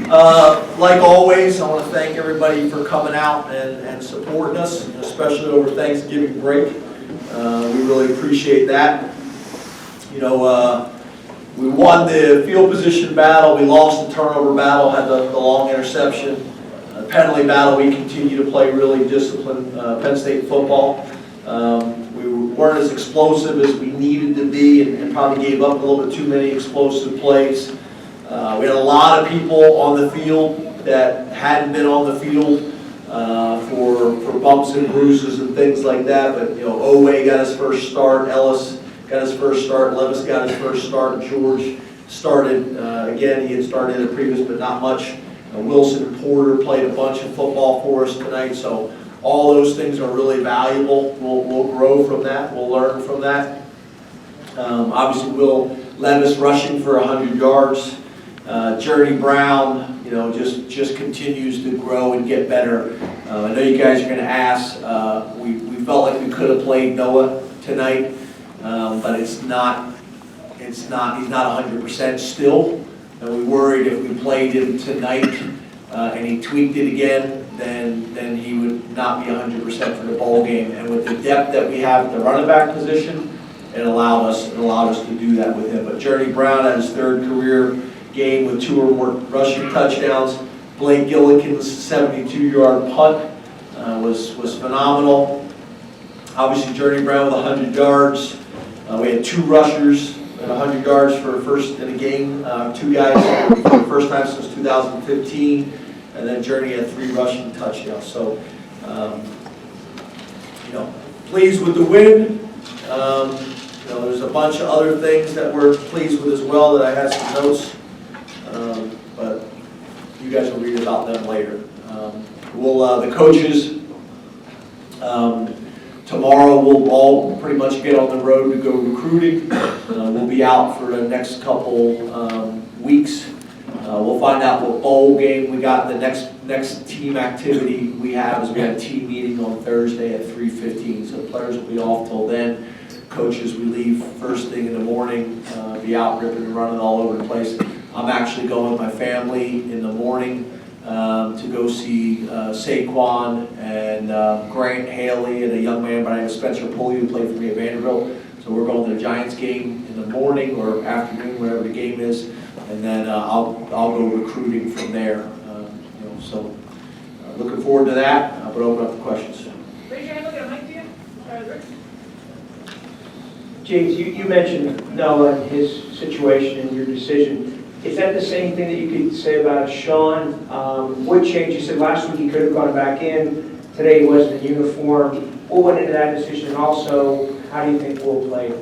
Like always, I want to thank everybody for coming out and supporting us, especially over Thanksgiving break. We really appreciate that. You know, we won the field position battle, we lost the turnover battle, had the long interception. Penalty battle, we continue to play really disciplined Penn State football. We weren't as explosive as we needed to be and probably gave up a little bit too many explosive plays. We had a lot of people on the field that hadn't been on the field for bumps and bruises and things like that. But, you know, Owe got his first start, Ellis got his first start, Levis got his first start, George started again. He had started in the previous, but not much. Wilson and Porter played a bunch of football for us tonight, so all those things are really valuable. We'll grow from that. We'll learn from that. Obviously, Will Levis rushing for 100 yards. Journey Brown, you know, just continues to grow and get better. I know you guys are going to ask. We felt like we could have played Noah tonight, but he's not 100% still. And we worried if we played him tonight and he tweaked it again, then he would not be 100% for the bowl game. And with the depth that we have at the running back position, it allowed us to do that with him. But Journey Brown had his third career game with 2 or more rushing touchdowns. Blake Gillikin's 72-yard punt was phenomenal. Obviously, Journey Brown with 100 yards. We had 2 rushers at 100 yards for first in a game. 2 guys for the first time since 2015, and then Journey had 3 rushing touchdowns. So, you know, pleased with the win. You know, there's a bunch of other things that we're pleased with as well that I had some notes, but you guys will read about them later. The coaches. Tomorrow we'll all pretty much get on the road to go recruiting. We'll be out for the next couple weeks. We'll find out what bowl game we got. The next team activity we have is we have a team meeting on Thursday at 3:15. So players will be off till then. Coaches, we leave first thing in the morning, be out ripping and running all over the place. I'm actually going with my family in the morning to go see Saquon and Grant Haley and a young man by the name of Spencer Pulley who played for me at Vanderbilt. So we're going to the Giants game in the morning or afternoon, whatever the game is, and then I'll go recruiting from there. You know, so looking forward to that. But open up the questions. Raise your hand. Look at a mic to you. Rick. James, you mentioned Noah and his situation and your decision. Is that the same thing that you could say about Sean? What changed? You said last week he could have gone back in. Today he wasn't in uniform. What went into that decision? And also, how do you think we'll play?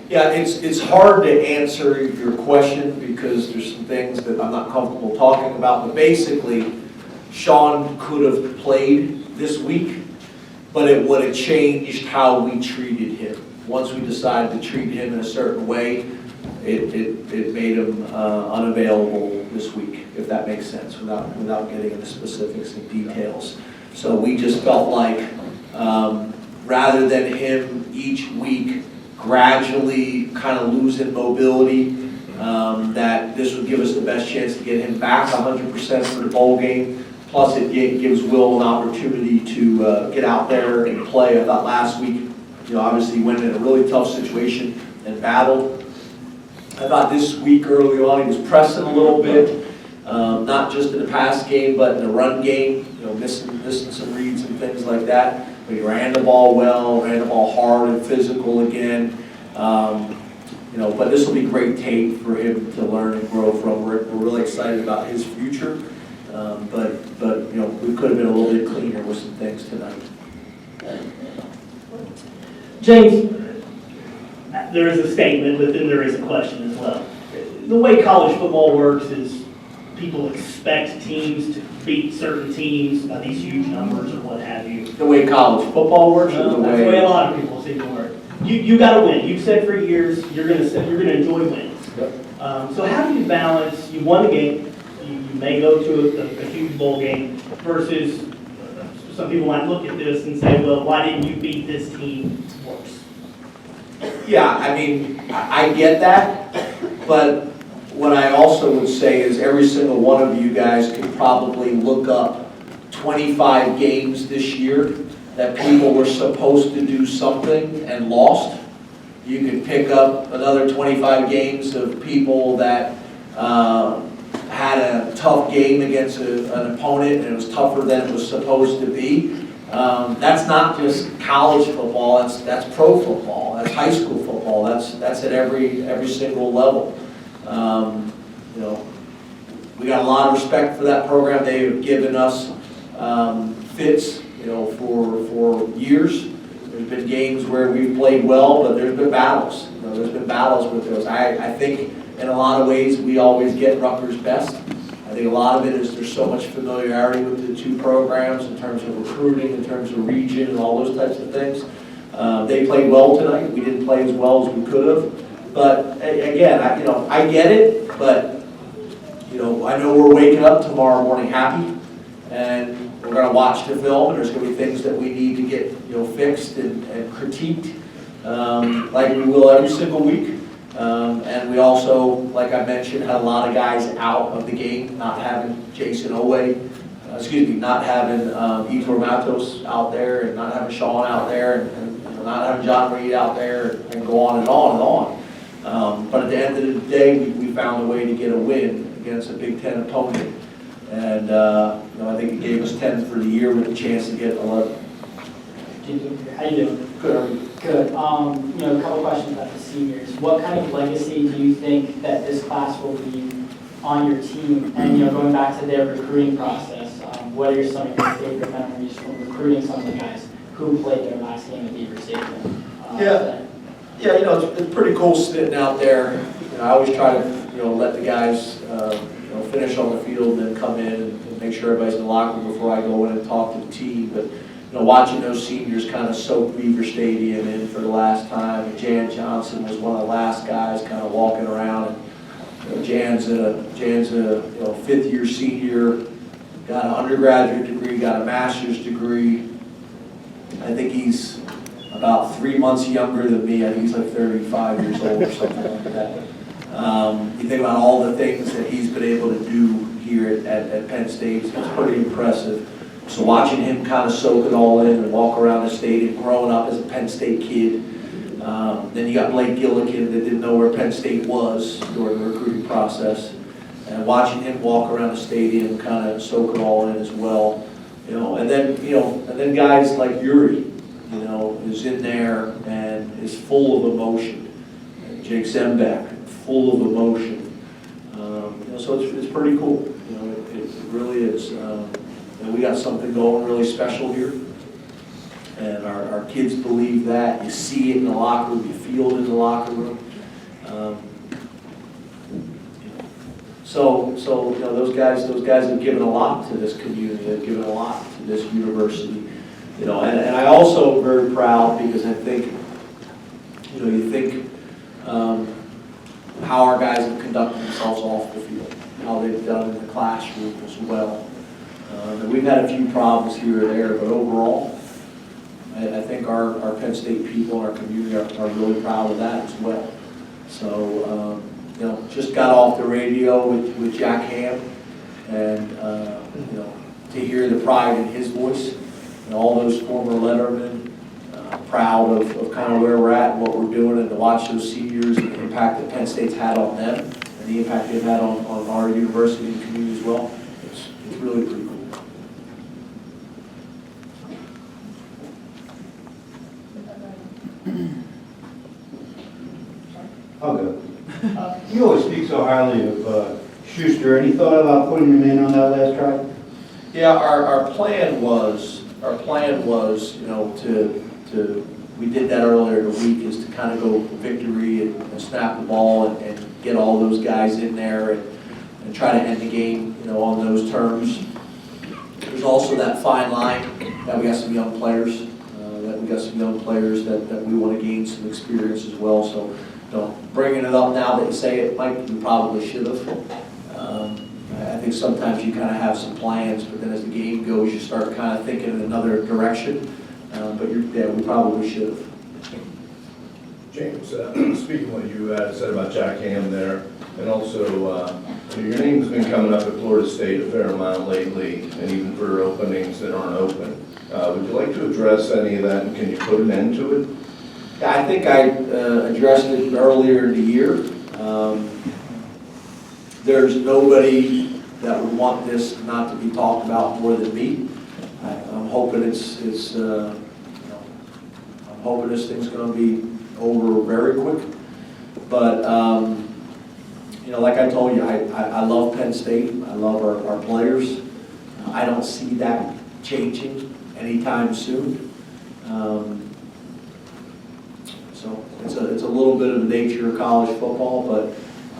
Yeah, it's hard to answer your question because there's some things that I'm not comfortable talking about. But basically, Sean could have played this week, but it would have changed how we treated him. Once we decided to treat him in a certain way, it made him unavailable this week, if that makes sense, without getting into specifics and details. So we just felt like rather than him each week gradually kind of losing mobility, that this would give us the best chance to get him back 100% for the bowl game. Plus it gives Will an opportunity to get out there and play. I thought last week, you know, obviously he went in a really tough situation and battled. I thought this week early on he was pressing a little bit, not just in the pass game, but in the run game, you know, missing some reads and things like that. But he ran the ball well, ran the ball hard and physical again. You know, but this will be great tape for him to learn and grow from. We're really excited about his future, but you know, we could have been a little bit cleaner with some things tonight. James, there is a statement, but then there is a question as well. The way college football works is people expect teams to beat certain teams by these huge numbers or what have you. The way college football works, or the That's the way a lot of people see it work. You got to win. You've said for years you're going to enjoy wins. Yep. So how do you balance? You won a game. You may go to a huge bowl game versus some people might look at this and say, well, why didn't you beat this team worse? Yeah, I mean, I get that, but what I also would say is every single one of you guys could probably look up 25 games this year that people were supposed to do something and lost. You could pick up another 25 games of people that had a tough game against an opponent and it was tougher than it was supposed to be. That's not just college football, that's pro football, that's high school football, that's at every single level. You know, we got a lot of respect for that program. They have given us fits, you know, for years. There's been games where we've played well, but there's been battles. You know, there's been battles with those. I think in a lot of ways we always get Rutgers best. I think a lot of it is there's so much familiarity with the two programs in terms of recruiting, in terms of region, and all those types of things. They played well tonight. We didn't play as well as we could have. But again, I get it, but you know, I know we're waking up tomorrow morning happy, and we're going to watch the film, and there's going to be things that we need to get, you know, fixed and critiqued, like we will every single week. And we also, like I mentioned, had a lot of guys out of the game, not having Jason Owe, not having Etor Matos out there, and not having Sean out there, and you know, not having John Reed out there, and go on and on and on. But at the end of the day, we found a way to get a win against a Big Ten opponent. And you know, I think it gave us 10 for the year with a chance to get 11. How you doing? Good. Good. You know, a couple questions about the seniors. What kind of legacy do you think that this class will leave on your team? And you know, going back to their recruiting process, what are some of your favorite memories from recruiting some of the guys who played their last game at Beaver Stadium? Yeah, you know, it's pretty cool sitting out there. You know, I always try to, you know, let the guys, you know, finish on the field and then come in and make sure everybody's in the locker room before I go in and talk to the team. But you know, watching those seniors kind of soak Beaver Stadium in for the last time. Jan Johnson was one of the last guys kind of walking around. And, you know, Jan's a you know, fifth-year senior, got an undergraduate degree, got a master's degree. I think he's about 3 months younger than me. I think he's like 35 years old or something like that. You think about all the things that he's been able to do here at Penn State, it's pretty impressive. So watching him kind of soak it all in and walk around the stadium, growing up as a Penn State kid. Then you got Blake Gillikin that didn't know where Penn State was during the recruiting process. And watching him walk around the stadium, kind of soak it all in as well. You know, and then guys like Yuri, you know, is in there and is full of emotion. And Jake Zembeck, full of emotion. You know, so it's pretty cool. You know, it really is. And we got something going really special here. And our kids believe that. You see it in the locker room, you feel it in the locker room. So you know, those guys have given a lot to this community. They've given a lot to this university. You know, and I also am very proud because I think, you know, you think how our guys have conducted themselves off the field, how they've done in the classroom as well. And we've had a few problems here or there, but overall, I think our Penn State people and our community are really proud of that as well. So, you know, just got off the radio with Jack Ham, and, you know, to hear the pride in his voice, and all those former lettermen, proud of kind of where we're at and what we're doing, and to watch those seniors and the impact that Penn State's had on them, and the impact they've had on our university and community as well. It's really pretty cool. I'll go. You always speak so highly of Schuster. Any thought about putting him in on that last try? Yeah, our plan was, you know, we did that earlier in the week, is to kind of go victory and snap the ball and get all those guys in there and try to end the game, you know, on those terms. There's also that fine line that we got some young players, that we want to gain some experience as well. So, you know, bringing it up now that you say it, Mike, we probably should have. I think sometimes you kind of have some plans, but then as the game goes, you start kind of thinking in another direction. But we probably should have. James, speaking what you said about Jack Ham there, and also your name's been coming up at Florida State a fair amount lately, and even for openings that aren't open. Would you like to address any of that, and can you put an end to it? Yeah, I think I addressed it earlier in the year. There's nobody that would want this not to be talked about more than me. I'm hoping I'm hoping this thing's going to be over very quick. But like I told you, I love Penn State. I love our players. I don't see that changing anytime soon. So it's a little bit of the nature of college football, but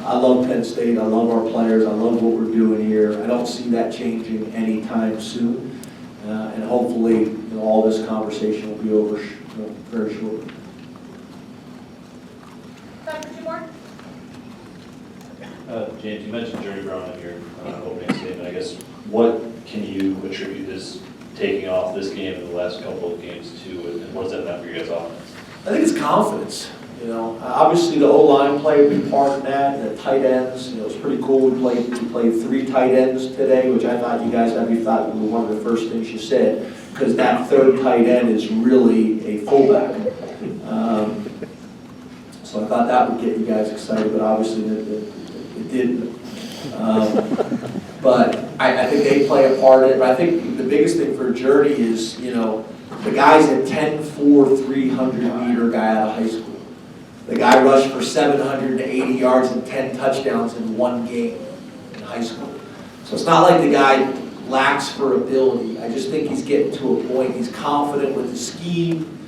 I love Penn State. I love our players. I love what we're doing here. I don't see that changing anytime soon. And hopefully, all this conversation will be over very shortly. Dr. Dumar? James, you mentioned Jerry Brown in your opening statement. I guess, what can you attribute his taking off this game and the last couple of games to, and what does that mean for your guys' offense? I think it's confidence. Obviously the O-line played a big part in that, and the tight ends. It was pretty cool. We played 3 tight ends today, which I thought you guys thought was one of the first things you said, because that third tight end is really a fullback. So I thought that would get you guys excited, but obviously it didn't. But I think they play a part in it. But I think the biggest thing for Journey is, the guy's a 10-4, 300-meter guy out of high school. The guy rushed for 780 yards and 10 touchdowns in one game in high school. So it's not like the guy lacks for ability. I just think he's getting to a point. He's confident with his scheme.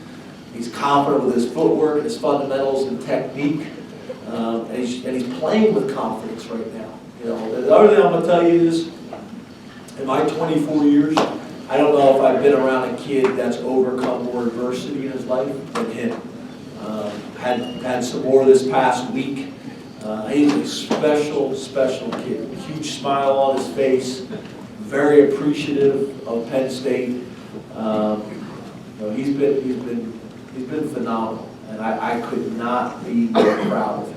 He's confident with his footwork, his fundamentals, and technique. And he's playing with confidence right now. The other thing I'm going to tell you is, in my 24 years, I don't know if I've been around a kid that's overcome more adversity in his life than him. Had some more this past week. He's a special kid. Huge smile on his face. Very appreciative of Penn State. He's been phenomenal, and I could not be more proud of him.